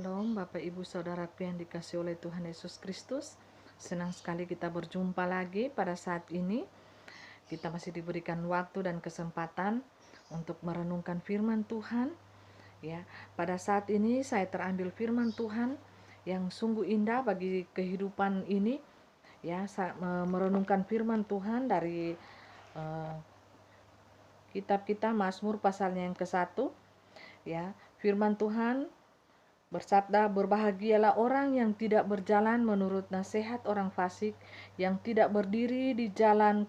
Shalom Bapak Ibu Saudaraku yang dikasihi oleh Tuhan Yesus Kristus. Senang sekali kita berjumpa lagi pada saat ini. Kita masih diberikan waktu dan kesempatan untuk merenungkan firman Tuhan. Ya, pada saat ini saya terambil firman Tuhan yang sungguh indah bagi kehidupan ini. Ya, merenungkan firman Tuhan dari kitab kita Mazmur pasalnya yang ke-1. Ya, firman Tuhan bersabda, berbahagialah orang yang tidak berjalan menurut nasihat orang fasik, yang tidak berdiri di jalan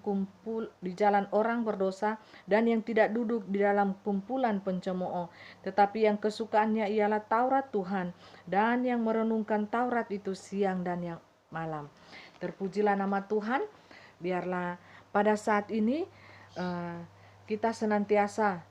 orang berdosa, dan yang tidak duduk di dalam kumpulan pencemooh, tetapi yang kesukaannya ialah Taurat Tuhan, dan yang merenungkan Taurat itu siang dan yang malam. Terpujilah nama Tuhan. Biarlah pada saat ini kita senantiasa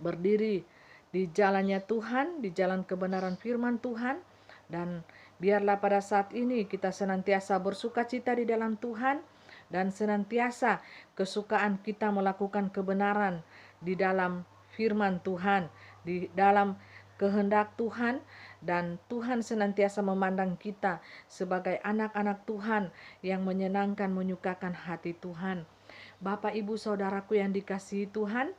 berdiri di jalannya Tuhan, di jalan kebenaran firman Tuhan, dan biarlah pada saat ini kita senantiasa bersukacita di dalam Tuhan, dan senantiasa kesukaan kita melakukan kebenaran di dalam firman Tuhan, di dalam kehendak Tuhan, dan Tuhan senantiasa memandang kita sebagai anak-anak Tuhan yang menyenangkan, menyukakan hati Tuhan. Bapak, Ibu, Saudaraku yang dikasihi Tuhan,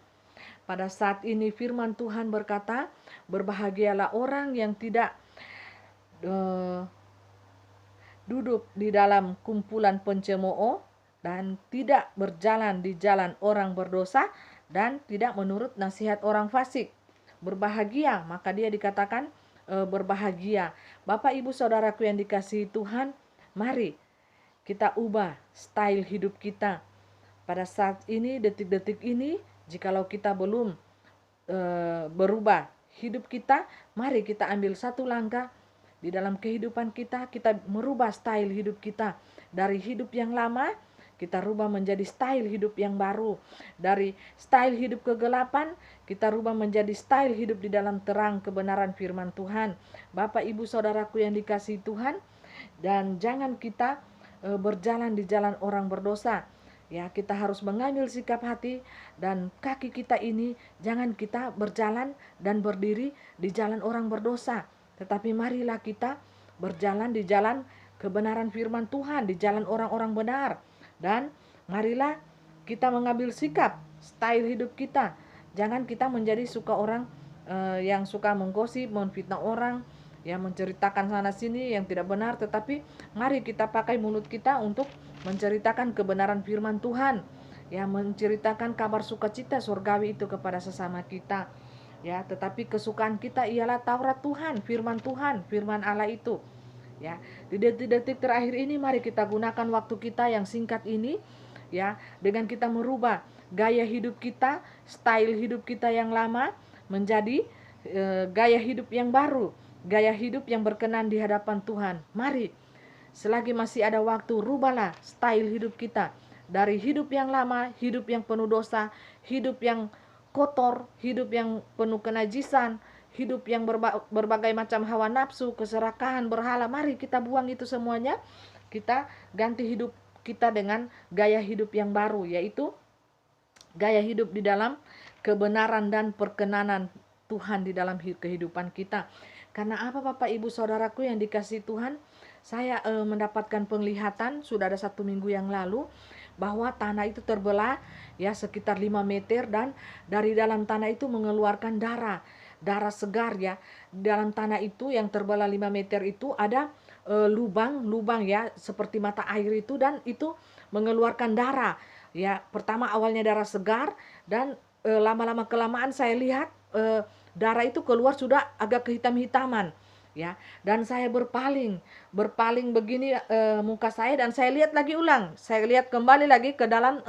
pada saat ini firman Tuhan berkata, berbahagialah orang yang tidak duduk di dalam kumpulan pencemooh, dan tidak berjalan di jalan orang berdosa, dan tidak menurut nasihat orang fasik. Berbahagia, maka dia dikatakan berbahagia. Bapak, Ibu, Saudaraku yang dikasihi Tuhan, mari kita ubah style hidup kita. Pada saat ini, detik-detik ini, jikalau kita belum berubah hidup kita, mari kita ambil satu langkah di dalam kehidupan kita. Kita merubah style hidup kita. Dari hidup yang lama, kita rubah menjadi style hidup yang baru. Dari style hidup kegelapan, kita rubah menjadi style hidup di dalam terang kebenaran firman Tuhan. Bapak, Ibu, Saudaraku yang dikasihi Tuhan, dan jangan kita berjalan di jalan orang berdosa. Ya, kita harus mengambil sikap hati, dan kaki kita ini jangan kita berjalan dan berdiri di jalan orang berdosa, tetapi marilah kita berjalan di jalan kebenaran firman Tuhan, di jalan orang-orang benar. Dan marilah kita mengambil sikap, style hidup kita. Jangan kita menjadi suka orang yang suka menggosip, menfitnah orang, yang menceritakan sana sini yang tidak benar, tetapi mari kita pakai mulut kita untuk menceritakan kebenaran firman Tuhan, ya, menceritakan kabar sukacita surgawi itu kepada sesama kita, ya. Tetapi kesukaan kita ialah Taurat Tuhan, firman Allah itu, ya. Di detik-detik terakhir ini mari kita gunakan waktu kita yang singkat ini, ya, dengan kita merubah gaya hidup kita, style hidup kita yang lama menjadi gaya hidup yang baru, gaya hidup yang berkenan di hadapan Tuhan. Mari, selagi masih ada waktu, rubahlah style hidup kita. Dari hidup yang lama, hidup yang penuh dosa, hidup yang kotor, hidup yang penuh kenajisan, hidup yang berbagai macam hawa nafsu, keserakahan, berhala. Mari kita buang itu semuanya. Kita ganti hidup kita dengan gaya hidup yang baru, yaitu gaya hidup di dalam kebenaran dan perkenanan Tuhan di dalam kehidupan kita. Karena apa, Bapak, Ibu, Saudaraku yang dikasihi Tuhan, saya mendapatkan penglihatan sudah ada 1 minggu yang lalu, bahwa tanah itu terbelah, ya, sekitar 5 meter, dan dari dalam tanah itu mengeluarkan darah segar, ya. Di dalam tanah itu yang terbelah 5 meter itu ada lubang-lubang, ya, seperti mata air itu, dan itu mengeluarkan darah, ya. Pertama awalnya darah segar, dan lama-lama kelamaan saya lihat darah itu keluar sudah agak kehitam-hitaman, ya. Dan saya berpaling begini muka saya, dan saya lihat lagi ulang, saya lihat kembali lagi ke dalam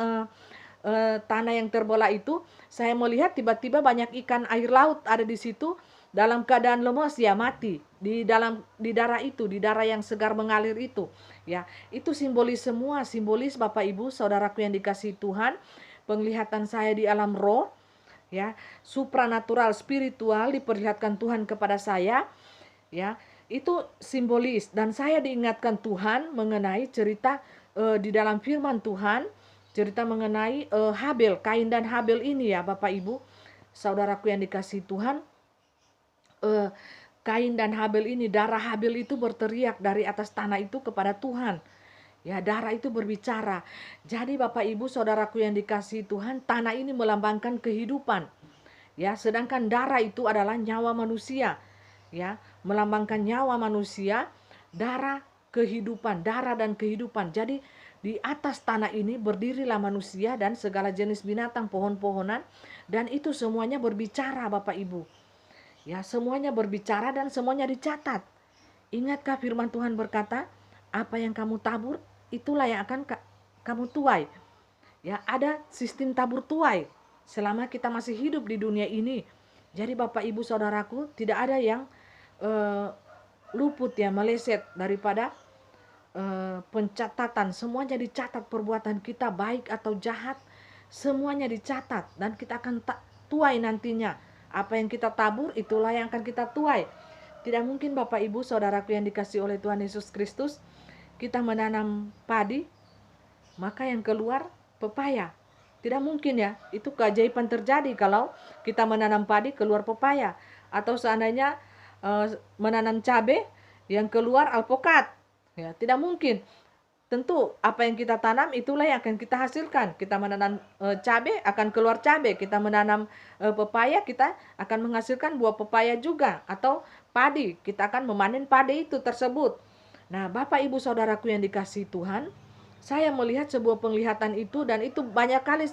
tanah yang terbelah itu. Saya melihat tiba-tiba banyak ikan air laut ada di situ dalam keadaan lemas, ya, mati di darah itu, di darah yang segar mengalir itu, ya. Itu simbolis semua, simbolis, Bapak, Ibu, Saudaraku yang dikasihi Tuhan, penglihatan saya di alam roh, ya, supranatural, spiritual diperlihatkan Tuhan kepada saya, ya. Itu simbolis, dan saya diingatkan Tuhan mengenai cerita di dalam firman Tuhan, cerita mengenai Habel, Kain dan Habel ini, ya, Bapak, Ibu, Saudaraku yang dikasihi Tuhan. Kain dan Habel ini, darah Habel itu berteriak dari atas tanah itu kepada Tuhan. Ya, darah itu berbicara. Jadi Bapak Ibu Saudaraku yang dikasihi Tuhan, tanah ini melambangkan kehidupan. Ya, sedangkan darah itu adalah nyawa manusia. Ya, melambangkan nyawa manusia, darah kehidupan, darah dan kehidupan. Jadi di atas tanah ini berdirilah manusia dan segala jenis binatang, pohon-pohonan, dan itu semuanya berbicara Bapak Ibu. Ya, semuanya berbicara dan semuanya dicatat. Ingatkah firman Tuhan berkata, apa yang kamu tabur, itulah yang akan kamu tuai. Ya, ada sistem tabur tuai selama kita masih hidup di dunia ini. Jadi Bapak Ibu Saudaraku, tidak ada yang luput ya, meleset daripada pencatatan. Semuanya dicatat, perbuatan kita baik atau jahat, semuanya dicatat dan kita akan tuai nantinya. Apa yang kita tabur, itulah yang akan kita tuai. Tidak mungkin Bapak Ibu Saudaraku yang dikasihi oleh Tuhan Yesus Kristus, kita menanam padi, maka yang keluar pepaya. Tidak mungkin ya, itu keajaiban terjadi kalau kita menanam padi keluar pepaya. Atau seandainya menanam cabai, yang keluar alpukat. Ya, tidak mungkin. Tentu apa yang kita tanam itulah yang akan kita hasilkan. Kita menanam cabai akan keluar cabai. Kita menanam pepaya, kita akan menghasilkan buah pepaya juga. Atau padi, kita akan memanen padi itu tersebut. Nah, Bapak Ibu Saudaraku yang dikasihi Tuhan, saya melihat sebuah penglihatan itu dan itu banyak kali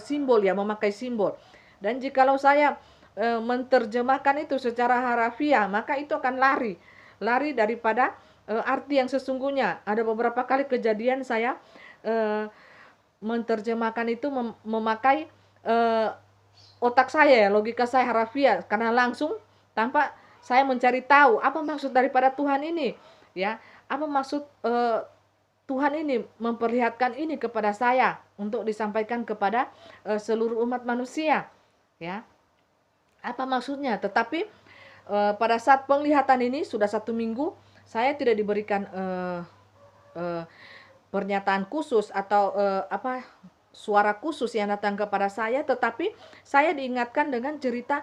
simbol ya, memakai simbol. Dan jikalau saya menerjemahkan itu secara harafiah, maka itu akan lari daripada arti yang sesungguhnya. Ada beberapa kali kejadian saya menerjemahkan itu memakai otak saya, logika saya harafiah, karena langsung tanpa saya mencari tahu apa maksud daripada Tuhan ini, ya, apa maksud Tuhan ini memperlihatkan ini kepada saya untuk disampaikan kepada seluruh umat manusia, ya. Apa maksudnya? Tetapi pada saat penglihatan ini sudah 1 minggu, saya tidak diberikan pernyataan khusus atau suara khusus yang datang kepada saya, tetapi saya diingatkan dengan cerita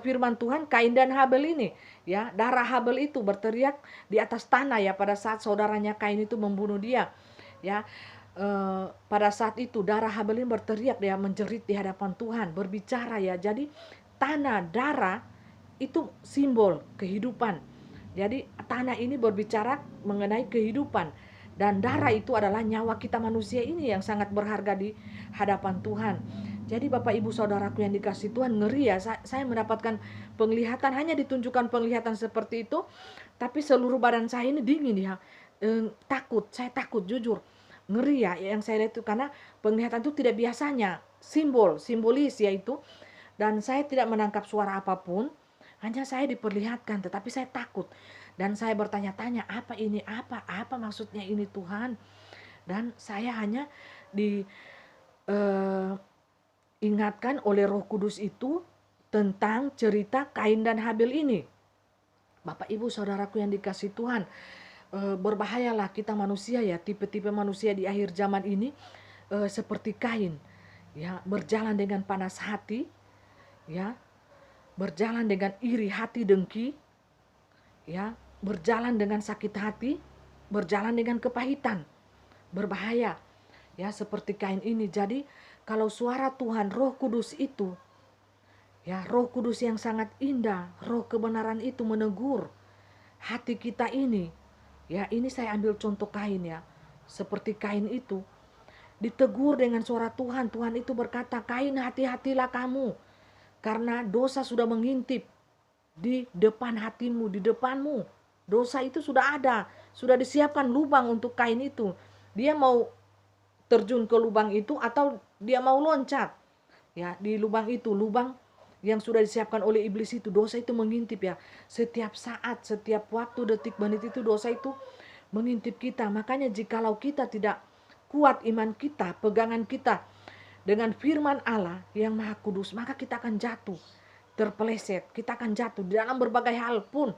firman Tuhan Kain dan Habel ini, ya. Darah Habel itu berteriak di atas tanah ya pada saat saudaranya Kain itu membunuh dia, ya. Pada saat itu darah Habel ini berteriak, dia menjerit di hadapan Tuhan, berbicara ya. Jadi tanah, darah itu simbol kehidupan. Jadi tanah ini berbicara mengenai kehidupan, dan darah itu adalah nyawa kita manusia ini yang sangat berharga di hadapan Tuhan. Jadi Bapak Ibu Saudaraku yang dikasihi Tuhan, ngeri ya, saya mendapatkan penglihatan, hanya ditunjukkan penglihatan seperti itu, tapi seluruh badan saya ini dingin ya, takut, saya takut jujur, ngeri ya yang saya lihat itu, karena penglihatan itu tidak biasanya, simbolis yaitu, dan saya tidak menangkap suara apapun. Hanya saya diperlihatkan, tetapi saya takut. Dan saya bertanya-tanya, apa ini? Apa maksudnya ini Tuhan? Dan saya hanya diingatkan oleh Roh Kudus itu tentang cerita Kain dan Habel ini. Bapak Ibu Saudaraku yang dikasihi Tuhan, berbahayalah kita manusia ya, tipe-tipe manusia di akhir zaman ini seperti Kain. Ya, berjalan dengan panas hati, ya, berjalan dengan iri hati dengki, ya, berjalan dengan sakit hati, berjalan dengan kepahitan, berbahaya, ya, seperti Kain ini. Jadi kalau suara Tuhan, Roh Kudus itu, ya, Roh Kudus yang sangat indah, Roh kebenaran itu menegur hati kita ini, ya, ini saya ambil contoh Kain ya, seperti Kain itu ditegur dengan suara Tuhan. Tuhan itu berkata, Kain, hati-hatilah kamu, karena dosa sudah mengintip di depan hatimu, di depanmu. Dosa itu sudah ada, sudah disiapkan lubang untuk Kain itu. Dia mau terjun ke lubang itu atau dia mau loncat. Ya, di lubang itu, lubang yang sudah disiapkan oleh iblis itu, dosa itu mengintip ya. Setiap saat, setiap waktu, detik, menit itu dosa itu mengintip kita. Makanya jikalau kita tidak kuat iman kita, pegangan kita dengan firman Allah yang Maha Kudus, maka kita akan jatuh, terpeleset, kita akan jatuh di dalam berbagai hal pun.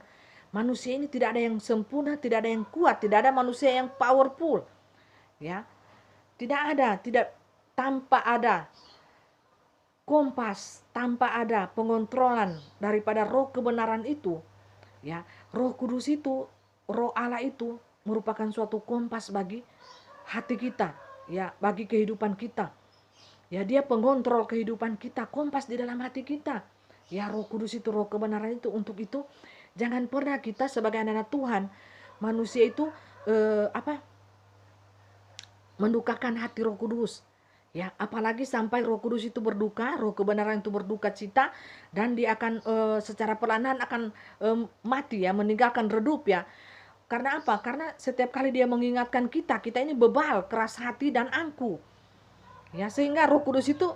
Manusia ini tidak ada yang sempurna, tidak ada yang kuat, tidak ada manusia yang powerful, ya, tanpa ada kompas, tanpa ada pengontrolan daripada roh kebenaran itu, Ya, Roh Kudus itu, Roh Allah itu merupakan suatu kompas bagi hati kita, ya, bagi kehidupan kita. Ya, dia pengontrol kehidupan kita, kompas di dalam hati kita. Ya, Roh Kudus itu, Roh kebenaran itu. Untuk itu jangan pernah kita sebagai anak-anak Tuhan, manusia itu mendukakan hati Roh Kudus. Ya, apalagi sampai Roh Kudus itu berduka, Roh kebenaran itu berduka cita, dan dia akan secara perlahan akan mati ya, meninggalkan redup ya. Karena apa? Karena setiap kali dia mengingatkan kita, kita ini bebal, keras hati dan angkuh. Ya, sehingga Roh Kudus itu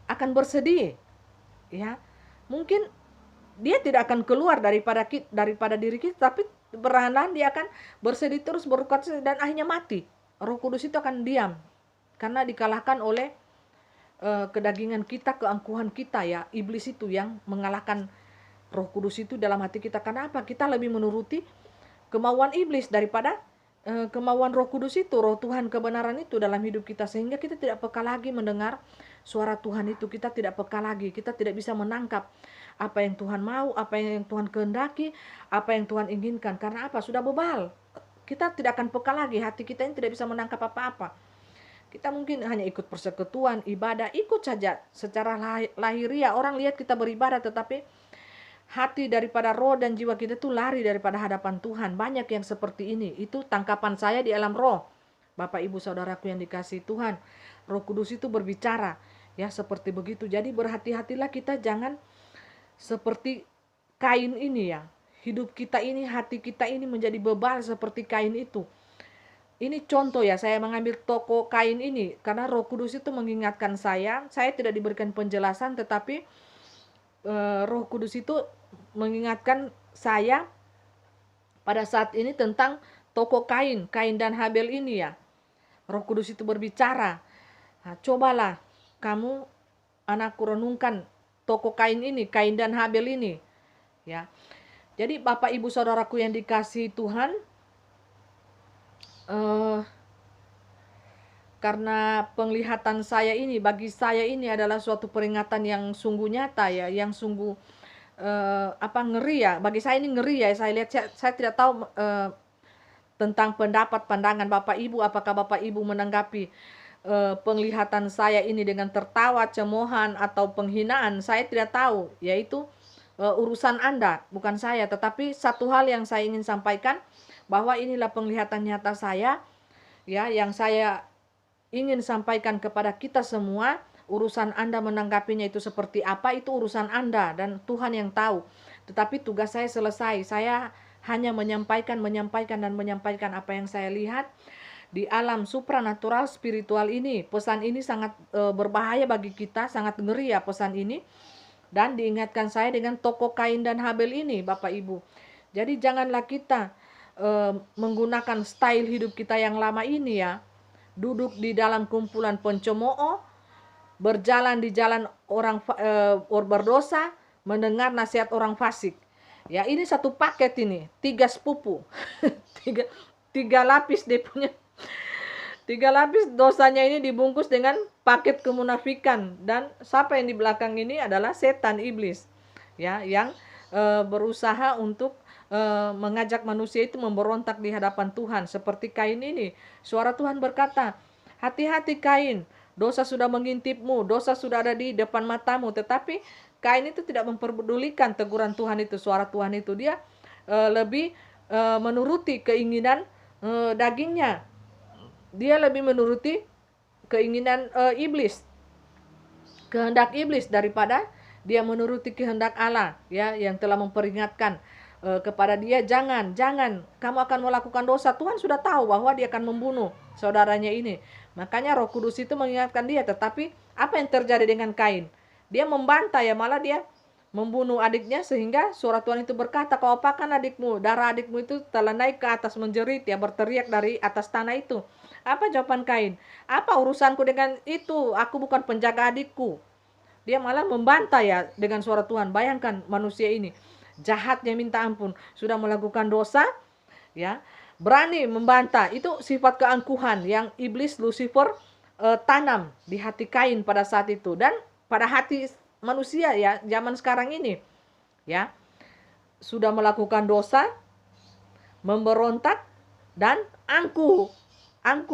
akan bersedih. Ya, mungkin dia tidak akan keluar daripada diri kita, tapi perlahan dia akan bersedih terus, berduka dan akhirnya mati. Roh Kudus itu akan diam karena dikalahkan oleh kedagingan kita, keangkuhan kita ya. Iblis itu yang mengalahkan Roh Kudus itu dalam hati kita. Karena apa? Kita lebih menuruti kemauan iblis daripada kemauan Roh Kudus itu, Roh Tuhan kebenaran itu dalam hidup kita, sehingga kita tidak peka lagi mendengar suara Tuhan itu. Kita tidak peka lagi, kita tidak bisa menangkap apa yang Tuhan mau, apa yang Tuhan kehendaki, apa yang Tuhan inginkan. Karena apa? Sudah bebal. Kita tidak akan peka lagi, hati kita ini tidak bisa menangkap apa-apa. Kita mungkin hanya ikut persekutuan, ibadah, ikut saja secara lahiriah. Orang lihat kita beribadah, tetapi hati daripada roh dan jiwa kita tuh lari daripada hadapan Tuhan. Banyak yang seperti ini. Itu tangkapan saya di alam roh. Bapak Ibu Saudaraku yang dikasihi Tuhan, Roh Kudus itu berbicara ya seperti begitu. Jadi berhati-hatilah kita, jangan seperti Kain ini ya. Hidup kita ini, hati kita ini menjadi bebal seperti Kain itu. Ini contoh ya, saya mengambil tokoh Kain ini karena Roh Kudus itu mengingatkan saya tidak diberikan penjelasan, tetapi Roh Kudus itu mengingatkan saya pada saat ini tentang tokoh Kain dan Habel ini ya. Roh Kudus itu berbicara. Nah, cobalah kamu anakku renungkan tokoh Kain dan Habel ini ya. Jadi Bapak Ibu Saudaraku yang dikasihi Tuhan, karena penglihatan saya ini, bagi saya ini adalah suatu peringatan yang sungguh nyata ya, yang sungguh ngeri ya. Bagi saya ini ngeri ya. Saya lihat, saya tidak tahu tentang pendapat pandangan Bapak Ibu, apakah Bapak Ibu menanggapi penglihatan saya ini dengan tertawa, cemoohan atau penghinaan. Saya tidak tahu, yaitu urusan Anda, bukan saya. Tetapi satu hal yang saya ingin sampaikan, bahwa inilah penglihatan nyata saya ya, yang saya ingin sampaikan kepada kita semua. Urusan Anda menanggapinya itu seperti apa, itu urusan Anda dan Tuhan yang tahu. Tetapi tugas saya selesai. Saya hanya menyampaikan apa yang saya lihat di alam supranatural spiritual ini. Pesan ini sangat berbahaya bagi kita, sangat ngeri ya pesan ini. Dan diingatkan saya dengan tokoh Kain dan Habel ini, Bapak Ibu. Jadi janganlah kita menggunakan style hidup kita yang lama ini ya. Duduk di dalam kumpulan pencemooh, berjalan di jalan orang berdosa, mendengar nasihat orang fasik. Ya, ini satu paket ini, 3 sepupu. tiga lapis dia punya. 3 lapis dosanya ini dibungkus dengan paket kemunafikan, dan siapa yang di belakang ini adalah setan, iblis. Ya, yang berusaha untuk mengajak manusia itu memberontak di hadapan Tuhan seperti Kain ini. Suara Tuhan berkata, "Hati-hati Kain, dosa sudah mengintipmu, dosa sudah ada di depan matamu." Tetapi Kain itu tidak memperdulikan teguran Tuhan itu, suara Tuhan itu. Dia lebih menuruti keinginan dagingnya. Dia lebih menuruti keinginan iblis, kehendak iblis, daripada dia menuruti kehendak Allah ya, yang telah memperingatkan kepada dia, jangan kamu akan melakukan dosa. Tuhan sudah tahu bahwa dia akan membunuh saudaranya ini. Makanya Roh Kudus itu mengingatkan dia. Tetapi apa yang terjadi dengan Kain? Dia membantah ya, malah dia membunuh adiknya, sehingga suara Tuhan itu berkata, "Kau apakan adikmu? Darah adikmu itu telah naik ke atas menjerit ya, berteriak dari atas tanah itu." Apa jawaban Kain? "Apa urusanku dengan itu? Aku bukan penjaga adikku." Dia malah membantah ya dengan suara Tuhan. Bayangkan manusia ini, jahatnya minta ampun, sudah melakukan dosa ya, berani membantah. Itu sifat keangkuhan yang iblis Lucifer tanam di hati Kain pada saat itu, dan pada hati manusia ya zaman sekarang ini ya. sudah melakukan dosa, memberontak, dan angku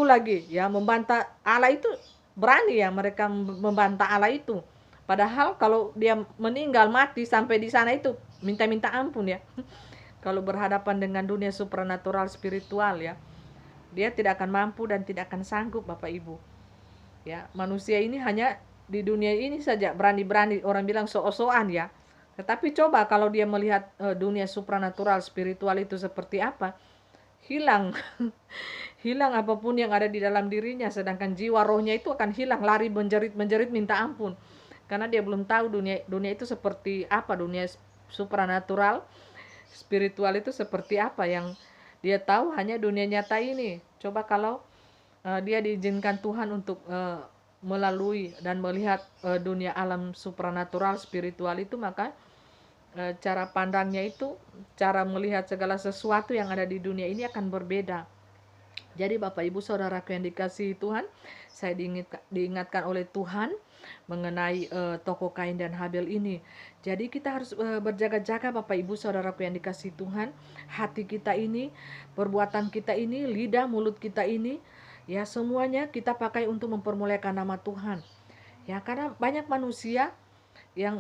lagi ya, membantah Allah itu. Berani ya mereka membantah Allah itu, padahal kalau dia meninggal mati sampai di sana itu minta-minta ampun ya. Kalau berhadapan dengan dunia supranatural spiritual ya, dia tidak akan mampu dan tidak akan sanggup Bapak Ibu ya. Manusia ini hanya di dunia ini saja berani-berani, orang bilang so-soan ya. Tetapi coba kalau dia melihat dunia supranatural spiritual itu seperti apa, hilang hilang apapun yang ada di dalam dirinya, sedangkan jiwa rohnya itu akan hilang, lari menjerit minta ampun, karena dia belum tahu dunia itu seperti apa, dunia supranatural spiritual itu seperti apa. Yang dia tahu hanya dunia nyata ini. Coba kalau dia diizinkan Tuhan untuk melalui dan melihat dunia alam supranatural spiritual itu, maka cara pandangnya itu, cara melihat segala sesuatu yang ada di dunia ini akan berbeda. Jadi Bapak Ibu Saudaraku yang dikasihi Tuhan, saya diingatkan oleh Tuhan mengenai tokoh Kain dan Habel ini. Jadi kita harus berjaga-jaga Bapak Ibu Saudaraku yang dikasihi Tuhan. Hati kita ini, perbuatan kita ini, lidah mulut kita ini, ya semuanya kita pakai untuk mempermuliakan nama Tuhan. Ya, karena banyak manusia yang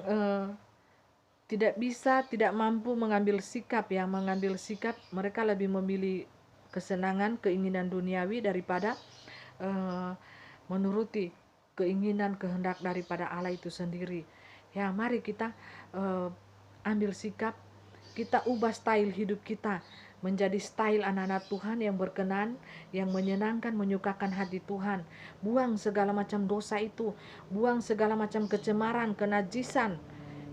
tidak mampu mengambil sikap ya, mereka lebih memilih kesenangan, keinginan duniawi daripada menuruti keinginan kehendak daripada Allah itu sendiri. Ya, mari kita ambil sikap, kita ubah style hidup kita menjadi style anak-anak Tuhan yang berkenan, yang menyenangkan, menyukakan hati Tuhan. Buang segala macam dosa itu, buang segala macam kecemaran, kenajisan,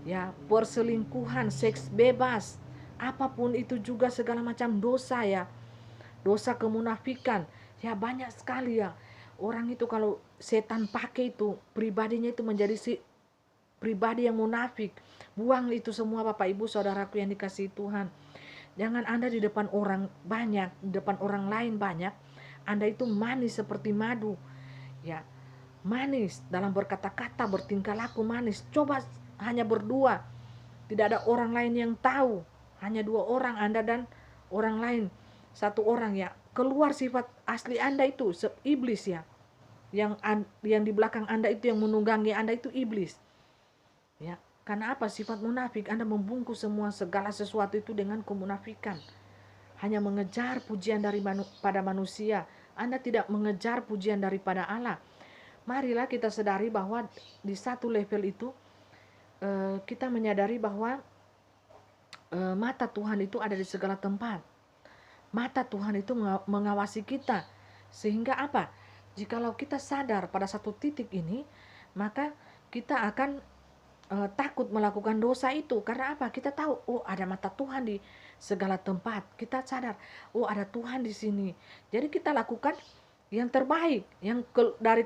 ya, perselingkuhan, seks bebas, apapun itu juga segala macam dosa ya. Dosa kemunafikan, ya banyak sekali ya. Orang itu kalau setan pakai itu, pribadinya itu menjadi si pribadi yang munafik. Buang itu semua Bapak Ibu Saudaraku yang dikasihi Tuhan. Jangan Anda di depan orang banyak, di depan orang lain banyak, Anda itu manis seperti madu. Ya, manis dalam berkata-kata, bertingkah laku manis. Coba hanya berdua, tidak ada orang lain yang tahu, hanya dua orang, Anda dan orang lain. Satu orang ya, keluar sifat asli Anda itu iblis ya. Yang di belakang Anda itu, yang menunggangi Anda itu iblis. Ya, karena apa? Sifat munafik. Anda membungkus segala sesuatu itu dengan kemunafikan. Hanya mengejar pujian pada manusia. Anda tidak mengejar pujian daripada Allah. Marilah kita sadari bahwa di satu level itu kita menyadari bahwa mata Tuhan itu ada di segala tempat. Mata Tuhan itu mengawasi kita. Sehingga apa? Jikalau kita sadar pada satu titik ini, maka kita akan takut melakukan dosa itu. Karena apa? Kita tahu, oh ada mata Tuhan di segala tempat. Kita sadar, oh ada Tuhan di sini. Jadi kita lakukan yang terbaik, yang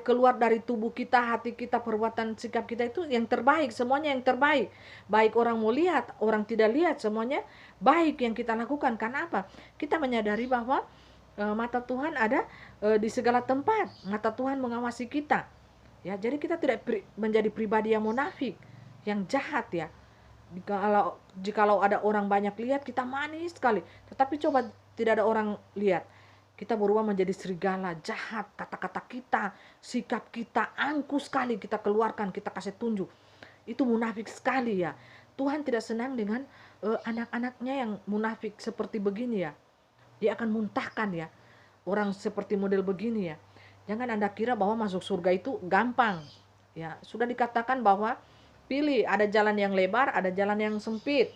keluar dari tubuh kita, hati kita, perbuatan, sikap kita itu yang terbaik, semuanya yang terbaik. Baik orang mau lihat, orang tidak lihat, semuanya baik yang kita lakukan. Karena apa? Kita menyadari bahwa mata Tuhan ada di segala tempat. Mata Tuhan mengawasi kita. Ya, jadi kita tidak menjadi pribadi yang munafik, yang jahat ya. Jikalau ada orang banyak lihat, kita manis sekali. Tetapi coba tidak ada orang lihat, kita berubah menjadi serigala, jahat, kata-kata kita, sikap kita, angku sekali kita keluarkan, kita kasih tunjuk. Itu munafik sekali ya. Tuhan tidak senang dengan anak-anaknya yang munafik seperti begini ya. Dia akan muntahkan ya, orang seperti model begini ya. Jangan Anda kira bahwa masuk surga itu gampang. Ya, sudah dikatakan bahwa pilih, ada jalan yang lebar, ada jalan yang sempit.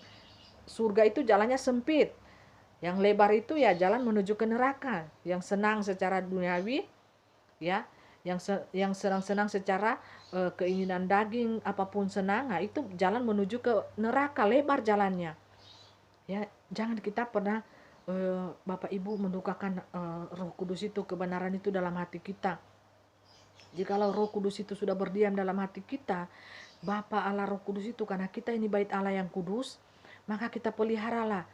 Surga itu jalannya sempit. Yang lebar itu ya jalan menuju ke neraka. Yang senang secara duniawi, ya, yang senang-senang secara keinginan daging, apapun senang, nah itu jalan menuju ke neraka, lebar jalannya. Ya, jangan kita pernah Bapak Ibu mendukakan Roh Kudus itu, kebenaran itu dalam hati kita. Jikalau Roh Kudus itu sudah berdiam dalam hati kita, Bapa Allah Roh Kudus itu, karena kita ini bait Allah yang kudus, maka kita peliharalah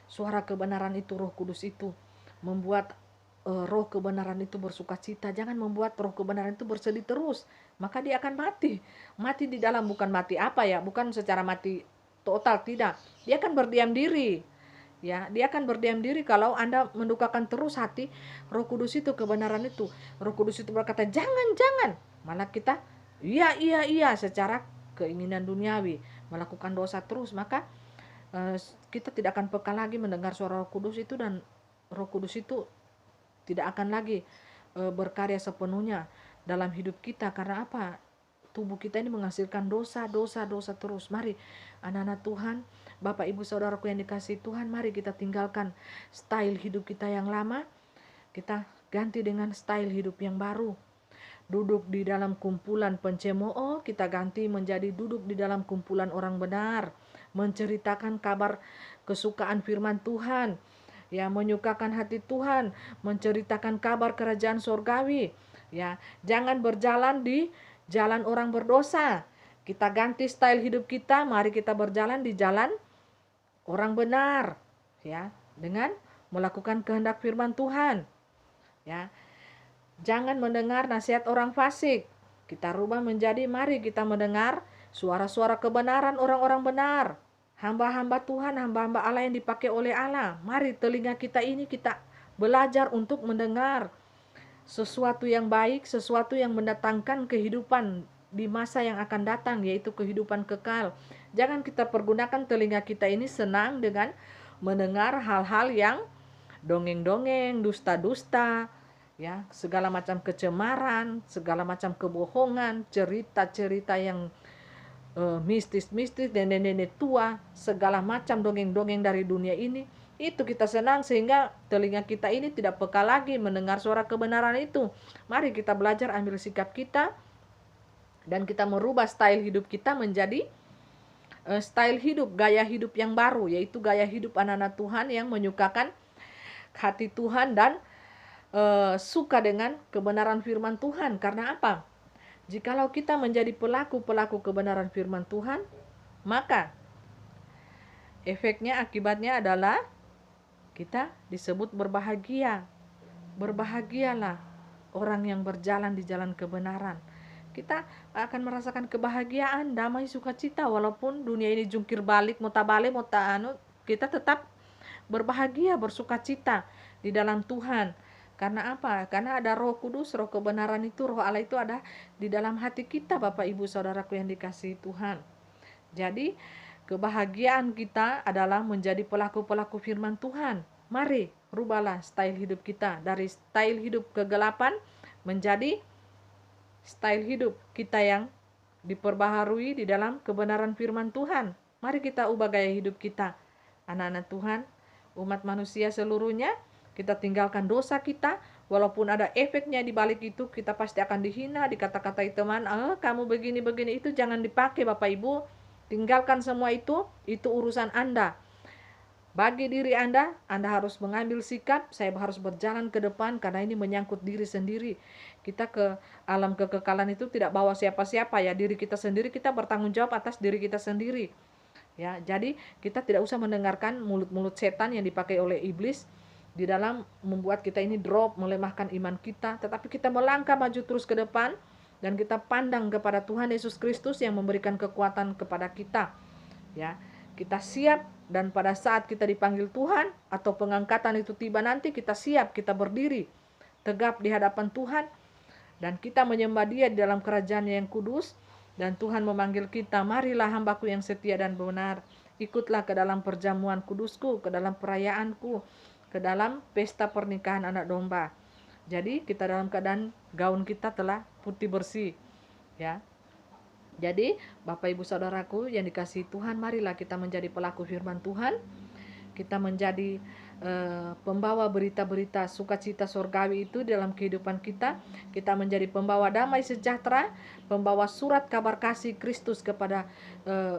suara kebenaran itu. Roh Kudus itu membuat roh kebenaran itu bersukacita. Jangan membuat roh kebenaran itu bersedih terus, maka dia akan mati di dalam. Bukan mati apa ya, bukan secara mati total, tidak. Dia akan berdiam diri. Ya, dia akan berdiam diri kalau Anda mendukakan terus hati Roh Kudus itu, kebenaran itu. Roh Kudus itu berkata, "Jangan, jangan." Malah kita iya, iya, iya secara keinginan duniawi, melakukan dosa terus, maka kita tidak akan peka lagi mendengar suara Roh Kudus itu, dan Roh Kudus itu tidak akan lagi berkarya sepenuhnya dalam hidup kita. Karena apa? Tubuh kita ini menghasilkan dosa, dosa, dosa terus. Mari anak-anak Tuhan, Bapak Ibu Saudaraku yang dikasihi Tuhan, mari kita tinggalkan style hidup kita yang lama, kita ganti dengan style hidup yang baru. Duduk di dalam kumpulan pencemooh, kita ganti menjadi duduk di dalam kumpulan orang benar, menceritakan kabar kesukaan firman Tuhan, ya, menyukakan hati Tuhan, menceritakan kabar kerajaan surgawi, ya. Jangan berjalan di jalan orang berdosa. Kita ganti style hidup kita, mari kita berjalan di jalan orang benar, ya, dengan melakukan kehendak firman Tuhan, ya. Jangan mendengar nasihat orang fasik. Kita rubah menjadi, mari kita mendengar suara-suara kebenaran orang-orang benar, hamba-hamba Tuhan, hamba-hamba Allah yang dipakai oleh Allah. Mari telinga kita ini kita belajar untuk mendengar sesuatu yang baik, sesuatu yang mendatangkan kehidupan di masa yang akan datang, yaitu kehidupan kekal. Jangan kita pergunakan telinga kita ini senang dengan mendengar hal-hal yang dongeng-dongeng, dusta-dusta, ya, segala macam kecemaran, segala macam kebohongan, cerita-cerita yang mistis-mistis, nenek-nenek tua, segala macam dongeng-dongeng dari dunia ini. Itu kita senang sehingga telinga kita ini tidak peka lagi mendengar suara kebenaran itu. Mari kita belajar ambil sikap kita, dan kita merubah style hidup kita menjadi style hidup, gaya hidup yang baru, yaitu gaya hidup anak-anak Tuhan yang menyukakan hati Tuhan dan suka dengan kebenaran firman Tuhan. Karena apa? Jikalau kita menjadi pelaku-pelaku kebenaran firman Tuhan, maka efeknya, akibatnya adalah kita disebut berbahagia. Berbahagialah orang yang berjalan di jalan kebenaran. Kita akan merasakan kebahagiaan, damai, sukacita, walaupun dunia ini jungkir balik, mutabalik, kita tetap berbahagia, bersukacita di dalam Tuhan. Karena apa? Karena ada Roh Kudus, Roh kebenaran itu, Roh Allah itu ada di dalam hati kita, Bapak Ibu Saudaraku yang dikasihi Tuhan. Jadi kebahagiaan kita adalah menjadi pelaku-pelaku firman Tuhan. Mari rubahlah style hidup kita dari style hidup kegelapan menjadi style hidup kita yang diperbaharui di dalam kebenaran firman Tuhan. Mari kita ubah gaya hidup kita. Anak-anak Tuhan, umat manusia seluruhnya, kita tinggalkan dosa kita, walaupun ada efeknya di balik itu, kita pasti akan dihina, dikata-katai teman, kamu begini-begini, itu jangan dipakai Bapak Ibu. Tinggalkan semua itu urusan Anda. Bagi diri Anda harus mengambil sikap, saya harus berjalan ke depan karena ini menyangkut diri sendiri. Kita ke alam kekekalan itu tidak bawa siapa-siapa, ya, diri kita sendiri, kita bertanggung jawab atas diri kita sendiri. Ya, jadi kita tidak usah mendengarkan mulut-mulut setan yang dipakai oleh iblis di dalam membuat kita ini drop, melemahkan iman kita, tetapi kita melangkah maju terus ke depan dan kita pandang kepada Tuhan Yesus Kristus yang memberikan kekuatan kepada kita. Ya, kita siap, dan pada saat kita dipanggil Tuhan atau pengangkatan itu tiba nanti, kita siap, kita berdiri tegap di hadapan Tuhan dan kita menyembah Dia di dalam kerajaannya yang kudus. Dan Tuhan memanggil kita, marilah hambaku yang setia dan benar, ikutlah ke dalam perjamuan kudusku, ke dalam perayaanku, ke dalam pesta pernikahan anak domba. Jadi kita dalam keadaan gaun kita telah putih bersih, ya. Jadi Bapak Ibu Saudaraku yang dikasihi Tuhan, marilah kita menjadi pelaku firman Tuhan. Kita menjadi pembawa berita-berita sukacita surgawi itu dalam kehidupan kita. Kita menjadi pembawa damai sejahtera, pembawa surat kabar kasih Kristus kepada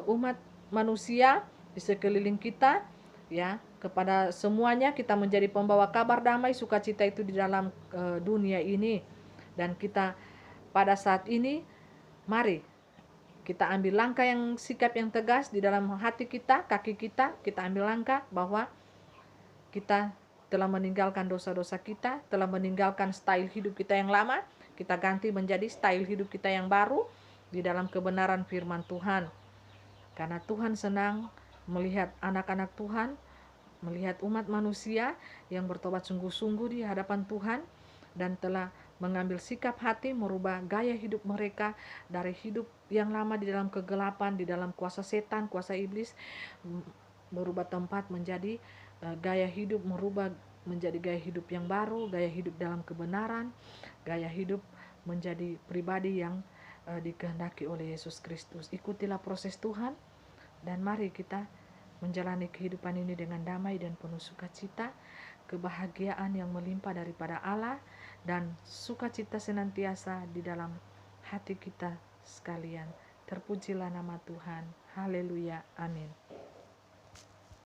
umat manusia di sekeliling kita, ya, kepada semuanya. Kita menjadi pembawa kabar damai sukacita itu di dalam dunia ini. Dan kita pada saat ini, mari kita ambil langkah yang sikap yang tegas di dalam hati kita, kaki kita ambil langkah bahwa kita telah meninggalkan dosa-dosa kita, telah meninggalkan style hidup kita yang lama, kita ganti menjadi style hidup kita yang baru di dalam kebenaran firman Tuhan. Karena Tuhan senang melihat anak-anak Tuhan, melihat umat manusia yang bertobat sungguh-sungguh di hadapan Tuhan dan telah mengambil sikap hati merubah gaya hidup mereka dari hidup yang lama di dalam kegelapan, di dalam kuasa setan, kuasa iblis, merubah tempat menjadi gaya hidup, merubah menjadi gaya hidup yang baru, gaya hidup dalam kebenaran, gaya hidup menjadi pribadi yang dikehendaki oleh Yesus Kristus. Ikutilah proses Tuhan dan mari kita menjalani kehidupan ini dengan damai dan penuh sukacita, kebahagiaan yang melimpah daripada Allah, dan sukacita senantiasa di dalam hati kita sekalian. Terpujilah nama Tuhan. Haleluya. Amin.